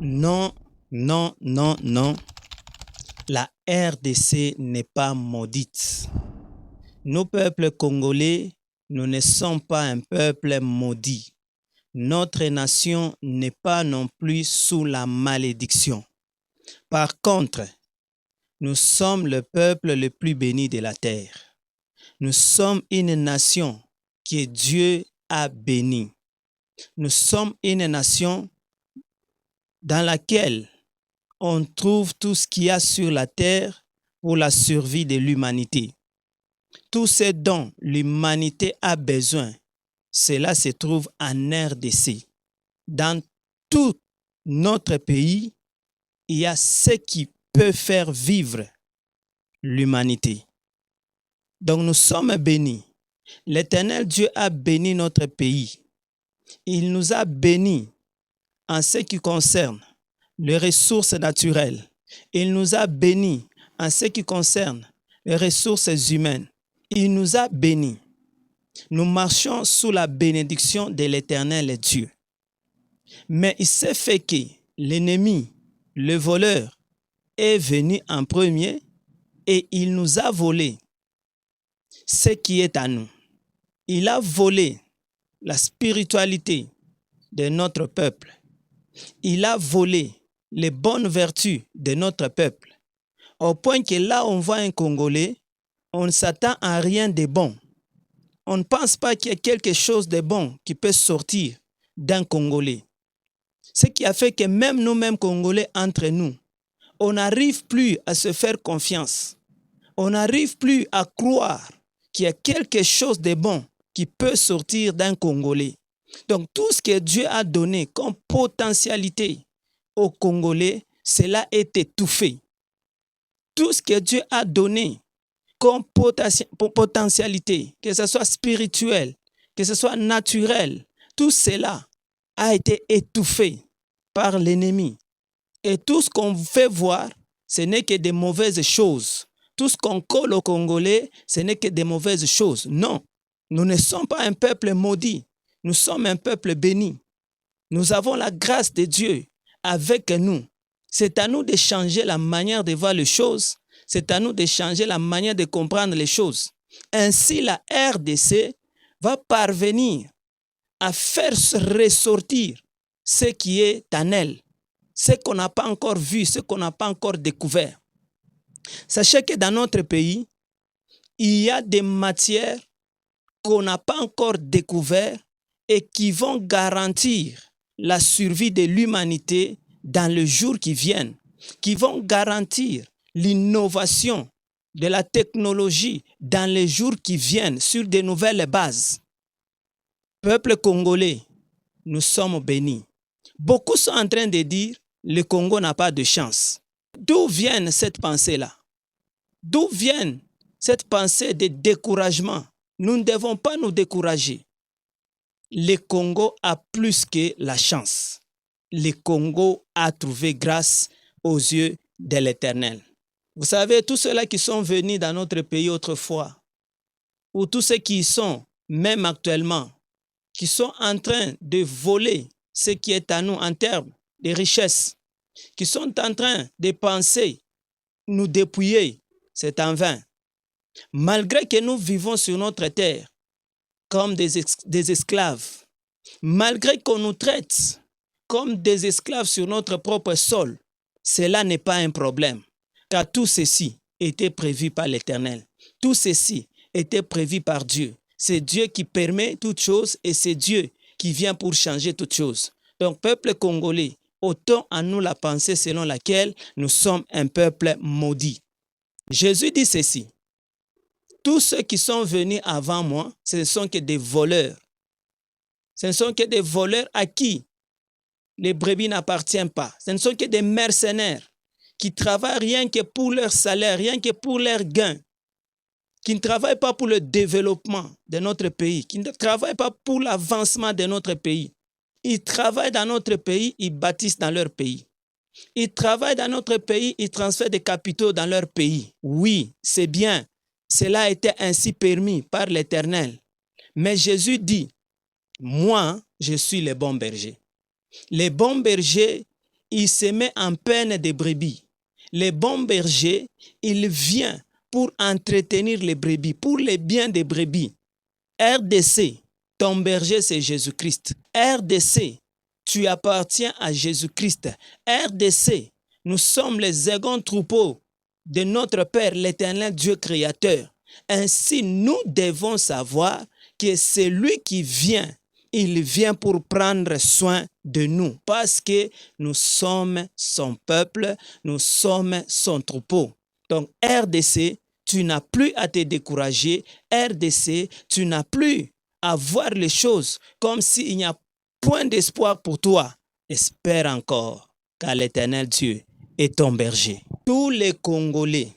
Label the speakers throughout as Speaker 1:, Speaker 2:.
Speaker 1: Non, non, non, non. La RDC n'est pas maudite. Nous, peuples congolais, nous ne sommes pas un peuple maudit. Notre nation n'est pas non plus sous la malédiction. Par contre, nous sommes le peuple le plus béni de la terre. Nous sommes une nation que Dieu a bénie. Nous sommes une nation dans laquelle on trouve tout ce qu'il y a sur la terre pour la survie de l'humanité. Tout ce dont l'humanité a besoin, cela se trouve en RDC. Dans tout notre pays, il y a ce qui peut faire vivre l'humanité. Donc nous sommes bénis. L'Éternel Dieu a béni notre pays. Il nous a bénis en ce qui concerne les ressources naturelles. Il nous a bénis en ce qui concerne les ressources humaines. Il nous a bénis. Nous marchons sous la bénédiction de l'Éternel Dieu. Mais il s'est fait que l'ennemi, le voleur, est venu en premier et il nous a volé ce qui est à nous. Il a volé la spiritualité de notre peuple. Il a volé les bonnes vertus de notre peuple. Au point que là, on voit un Congolais, on ne s'attend à rien de bon. On ne pense pas qu'il y a quelque chose de bon qui peut sortir d'un Congolais. Ce qui a fait que même nous-mêmes Congolais, entre nous, on n'arrive plus à se faire confiance. On n'arrive plus à croire qu'il y a quelque chose de bon qui peut sortir d'un Congolais. Donc tout ce que Dieu a donné comme potentialité aux Congolais, cela est étouffé. Tout ce que Dieu a donné comme potentialité, que ce soit spirituel, que ce soit naturel, tout cela a été étouffé par l'ennemi. Et tout ce qu'on fait voir, ce n'est que des mauvaises choses. Tout ce qu'on colle aux Congolais, ce n'est que des mauvaises choses. Non, nous ne sommes pas un peuple maudit. Nous sommes un peuple béni. Nous avons la grâce de Dieu avec nous. C'est à nous de changer la manière de voir les choses. C'est à nous de changer la manière de comprendre les choses. Ainsi, la RDC va parvenir à faire ressortir ce qui est en elle, ce qu'on n'a pas encore vu, ce qu'on n'a pas encore découvert. Sachez que dans notre pays, il y a des matières qu'on n'a pas encore découvertes et qui vont garantir la survie de l'humanité dans les jours qui viennent, qui vont garantir l'innovation de la technologie dans les jours qui viennent sur de nouvelles bases. Peuple congolais, nous sommes bénis. Beaucoup sont en train de dire le Congo n'a pas de chance. D'où vient cette pensée-là? D'où vient cette pensée de découragement? Nous ne devons pas nous décourager. Le Congo a plus que la chance. Le Congo a trouvé grâce aux yeux de l'Éternel. Vous savez, tous ceux-là qui sont venus dans notre pays autrefois, ou tous ceux qui y sont, même actuellement, qui sont en train de voler ce qui est à nous en termes de richesses, qui sont en train de penser nous dépouiller, c'est en vain. Malgré que nous vivons sur notre terre comme des esclaves, malgré qu'on nous traite comme des esclaves sur notre propre sol, cela n'est pas un problème, car tout ceci était prévu par l'Éternel. Tout ceci était prévu par Dieu. C'est Dieu qui permet toutes choses et c'est Dieu qui vient pour changer toutes choses. Donc, peuple congolais, autant à nous la pensée selon laquelle nous sommes un peuple maudit. Jésus dit ceci: tous ceux qui sont venus avant moi, ce ne sont que des voleurs. Ce ne sont que des voleurs à qui les brebis n'appartiennent pas. Ce ne sont que des mercenaires qui travaillent rien que pour leur salaire, rien que pour leur gain, qui ne travaillent pas pour le développement de notre pays, qui ne travaillent pas pour l'avancement de notre pays. Ils travaillent dans notre pays, ils bâtissent dans leur pays. Ils travaillent dans notre pays, ils transfèrent des capitaux dans leur pays. Oui, c'est bien. Cela a été ainsi permis par l'Éternel. Mais Jésus dit, moi, je suis le bon berger. Le bon berger, il se met en peine des brebis. Le bon berger, il vient pour entretenir les brebis, pour le bien des brebis. RDC, ton berger, c'est Jésus-Christ. RDC, tu appartiens à Jésus-Christ. RDC, nous sommes les seconds troupeaux de notre Père, l'Éternel Dieu créateur. Ainsi, nous devons savoir que celui qui vient, il vient pour prendre soin de nous parce que nous sommes son peuple, nous sommes son troupeau. Donc, RDC, tu n'as plus à te décourager. RDC, tu n'as plus à voir les choses comme s'il n'y a point d'espoir pour toi. Espère encore, car l'Éternel Dieu est ton berger. Tous les Congolais,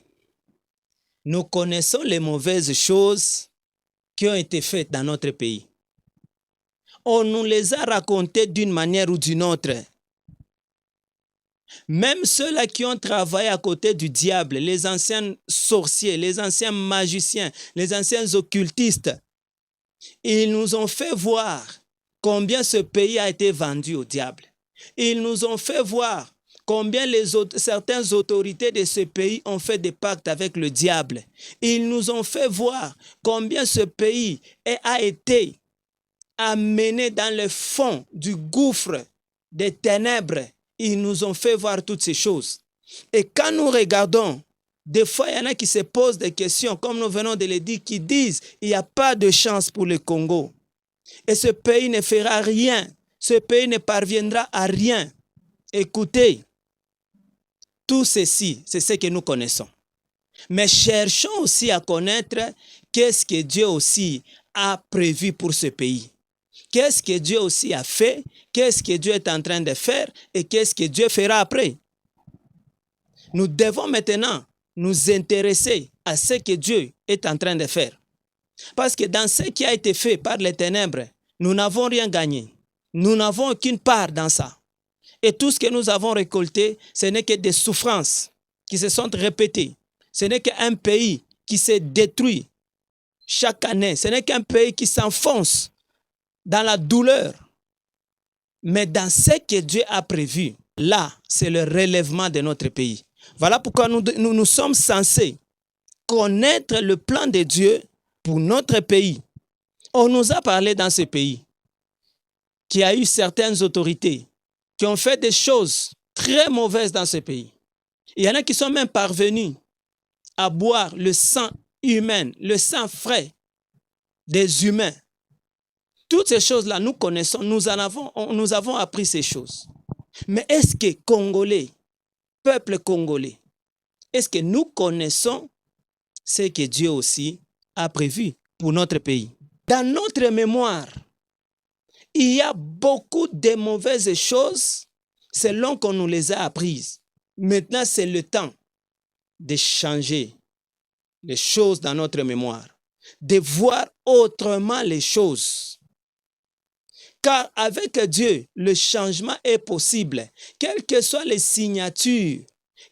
Speaker 1: nous connaissons les mauvaises choses qui ont été faites dans notre pays. On nous les a racontées d'une manière ou d'une autre. Même ceux-là qui ont travaillé à côté du diable, les anciens sorciers, les anciens magiciens, les anciens occultistes, ils nous ont fait voir combien ce pays a été vendu au diable. Ils nous ont fait voir combien certaines autorités de ce pays ont fait des pactes avec le diable. Ils nous ont fait voir combien ce pays a été amené dans le fond du gouffre des ténèbres. Ils nous ont fait voir toutes ces choses. Et quand nous regardons, des fois, il y en a qui se posent des questions, comme nous venons de le dire, qui disent il n'y a pas de chance pour le Congo. Et ce pays ne fera rien. Ce pays ne parviendra à rien. Écoutez, tout ceci, c'est ce que nous connaissons. Mais cherchons aussi à connaître qu'est-ce que Dieu aussi a prévu pour ce pays. Qu'est-ce que Dieu aussi a fait, qu'est-ce que Dieu est en train de faire et qu'est-ce que Dieu fera après. Nous devons maintenant nous intéresser à ce que Dieu est en train de faire. Parce que dans ce qui a été fait par les ténèbres, nous n'avons rien gagné. Nous n'avons aucune part dans ça. Et tout ce que nous avons récolté, ce n'est que des souffrances qui se sont répétées. Ce n'est qu'un pays qui se détruit chaque année. Ce n'est qu'un pays qui s'enfonce dans la douleur. Mais dans ce que Dieu a prévu, là, c'est le relèvement de notre pays. Voilà pourquoi nous sommes censés connaître le plan de Dieu pour notre pays. On nous a parlé dans ce pays qu'il y a eu certaines autorités qui ont fait des choses très mauvaises dans ce pays. Il y en a qui sont même parvenus à boire le sang humain, le sang frais des humains. Toutes ces choses-là, nous connaissons, nous avons appris ces choses. Mais est-ce que Congolais, peuple congolais, est-ce que nous connaissons ce que Dieu aussi a prévu pour notre pays? Dans notre mémoire, il y a beaucoup de mauvaises choses selon qu'on nous les a apprises. Maintenant, c'est le temps de changer les choses dans notre mémoire, de voir autrement les choses. Car avec Dieu, le changement est possible. Quelles que soient les signatures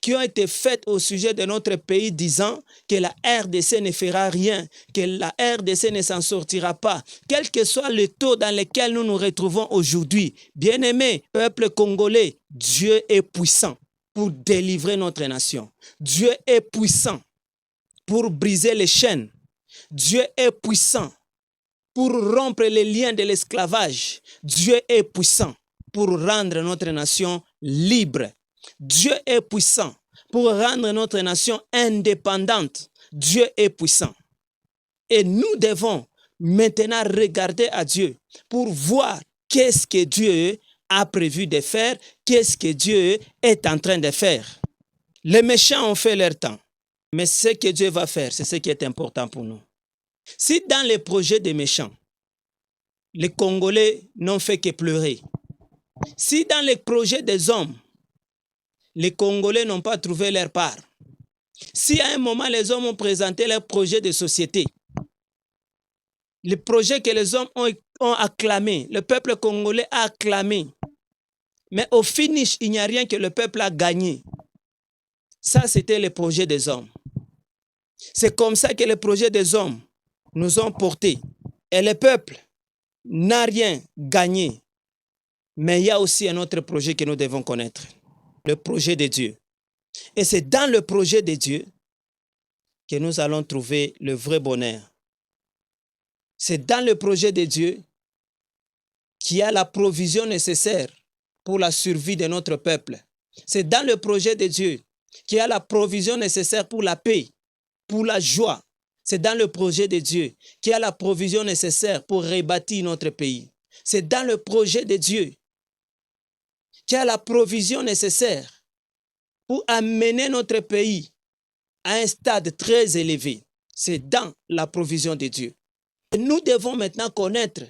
Speaker 1: qui ont été faites au sujet de notre pays disant que la RDC ne fera rien, que la RDC ne s'en sortira pas, quel que soit le taux dans lequel nous nous retrouvons aujourd'hui, bien-aimés, peuple congolais, Dieu est puissant pour délivrer notre nation. Dieu est puissant pour briser les chaînes. Dieu est puissant pour rompre les liens de l'esclavage. Dieu est puissant pour rendre notre nation libre. Dieu est puissant pour rendre notre nation indépendante. Dieu est puissant. Et nous devons maintenant regarder à Dieu pour voir qu'est-ce que Dieu a prévu de faire, qu'est-ce que Dieu est en train de faire. Les méchants ont fait leur temps, mais ce que Dieu va faire, c'est ce qui est important pour nous. Si dans les projets des méchants, les Congolais n'ont fait que pleurer, si dans les projets des hommes, les Congolais n'ont pas trouvé leur part, si à un moment les hommes ont présenté leur projet de société, les projets que les hommes ont acclamés, le peuple congolais a acclamé, mais au finish, il n'y a rien que le peuple a gagné. Ça, c'était le projet des hommes. C'est comme ça que les projets des hommes nous ont portés. Et le peuple n'a rien gagné. Mais il y a aussi un autre projet que nous devons connaître. le projet de Dieu. Et c'est dans le projet de Dieu que nous allons trouver le vrai bonheur. C'est dans le projet de Dieu qu'il y a la provision nécessaire pour la survie de notre peuple. C'est dans le projet de Dieu qu'il y a la provision nécessaire pour la paix, pour la joie. C'est dans le projet de Dieu qu'il y a la provision nécessaire pour rebâtir notre pays. C'est dans le projet de Dieu qu'il y a la provision nécessaire pour amener notre pays à un stade très élevé. C'est dans la provision de Dieu. Et nous devons maintenant connaître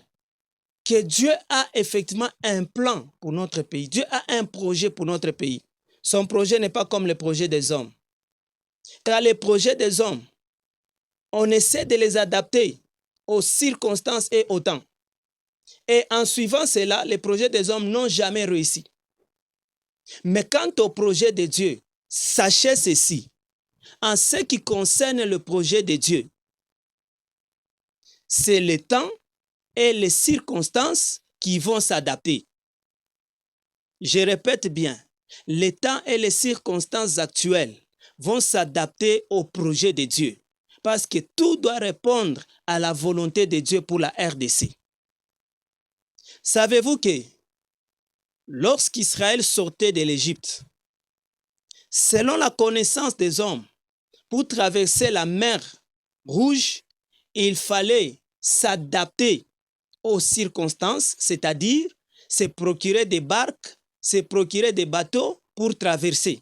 Speaker 1: que Dieu a effectivement un plan pour notre pays. Dieu a un projet pour notre pays. Son projet n'est pas comme le projet des hommes. Car les projets des hommes, on essaie de les adapter aux circonstances et au temps. Et en suivant cela, les projets des hommes n'ont jamais réussi. Mais quant au projet de Dieu, sachez ceci. En ce qui concerne le projet de Dieu, c'est le temps et les circonstances qui vont s'adapter. Je répète bien, les temps et les circonstances actuelles vont s'adapter au projet de Dieu parce que tout doit répondre à la volonté de Dieu pour la RDC. Savez-vous que lorsqu'Israël sortait de l'Égypte, selon la connaissance des hommes, pour traverser la mer Rouge, il fallait s'adapter aux circonstances, c'est-à-dire se procurer des barques, se procurer des bateaux pour traverser.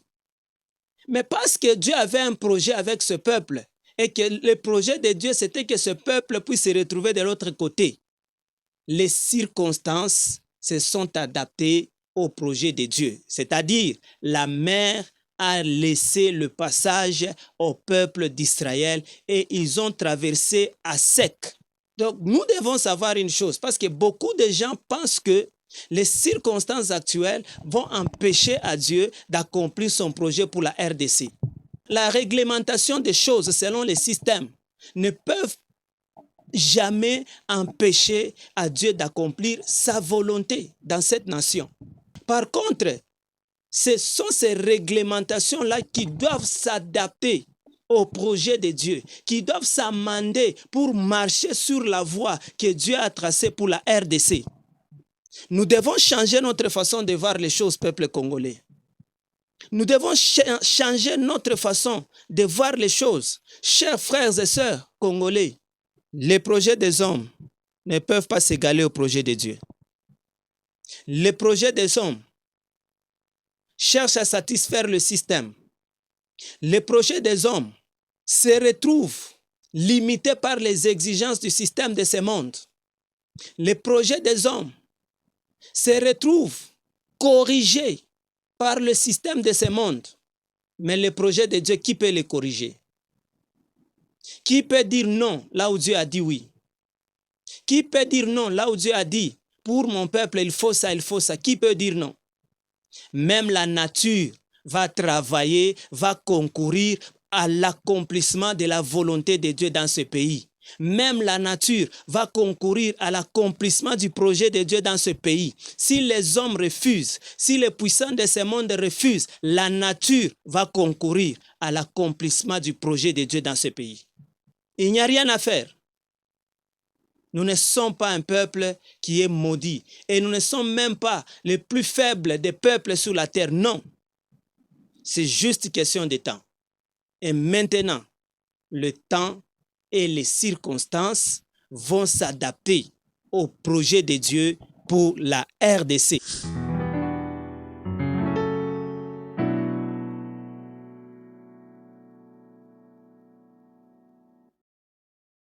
Speaker 1: Mais parce que Dieu avait un projet avec ce peuple et que le projet de Dieu, c'était que ce peuple puisse se retrouver de l'autre côté, les circonstances se sont adaptées au projet de Dieu, c'est-à-dire la mer a laissé le passage au peuple d'Israël et ils ont traversé à sec. Donc, nous devons savoir une chose, parce que beaucoup de gens pensent que les circonstances actuelles vont empêcher à Dieu d'accomplir son projet pour la RDC. La réglementation des choses selon les systèmes ne peuvent jamais empêcher à Dieu d'accomplir sa volonté dans cette nation. Par contre, ce sont ces réglementations-là qui doivent s'adapter au projet de Dieu, qui doivent s'amender pour marcher sur la voie que Dieu a tracée pour la RDC. Nous devons changer notre façon de voir les choses, peuple congolais. Nous devons changer notre façon de voir les choses. Chers frères et sœurs congolais, les projets des hommes ne peuvent pas s'égaler au projet de Dieu. Les projets des hommes cherchent à satisfaire le système. Les projets des hommes se retrouvent limités par les exigences du système de ce monde. Les projets des hommes se retrouvent corrigés par le système de ce monde. Mais le projet de Dieu, qui peut les corriger? Qui peut dire non là où Dieu a dit oui? Qui peut dire non là où Dieu a dit pour mon peuple il faut ça, il faut ça? Qui peut dire non? Même la nature va travailler, va concourir à l'accomplissement de la volonté de Dieu dans ce pays. Même la nature va concourir à l'accomplissement du projet de Dieu dans ce pays. Si les hommes refusent, si les puissants de ce monde refusent, la nature va concourir à l'accomplissement du projet de Dieu dans ce pays. Il n'y a rien à faire. Nous ne sommes pas un peuple qui est maudit. Et nous ne sommes même pas les plus faibles des peuples sur la terre. Non. C'est juste question de temps. Et maintenant, le temps et les circonstances vont s'adapter au projet de Dieu pour la RDC.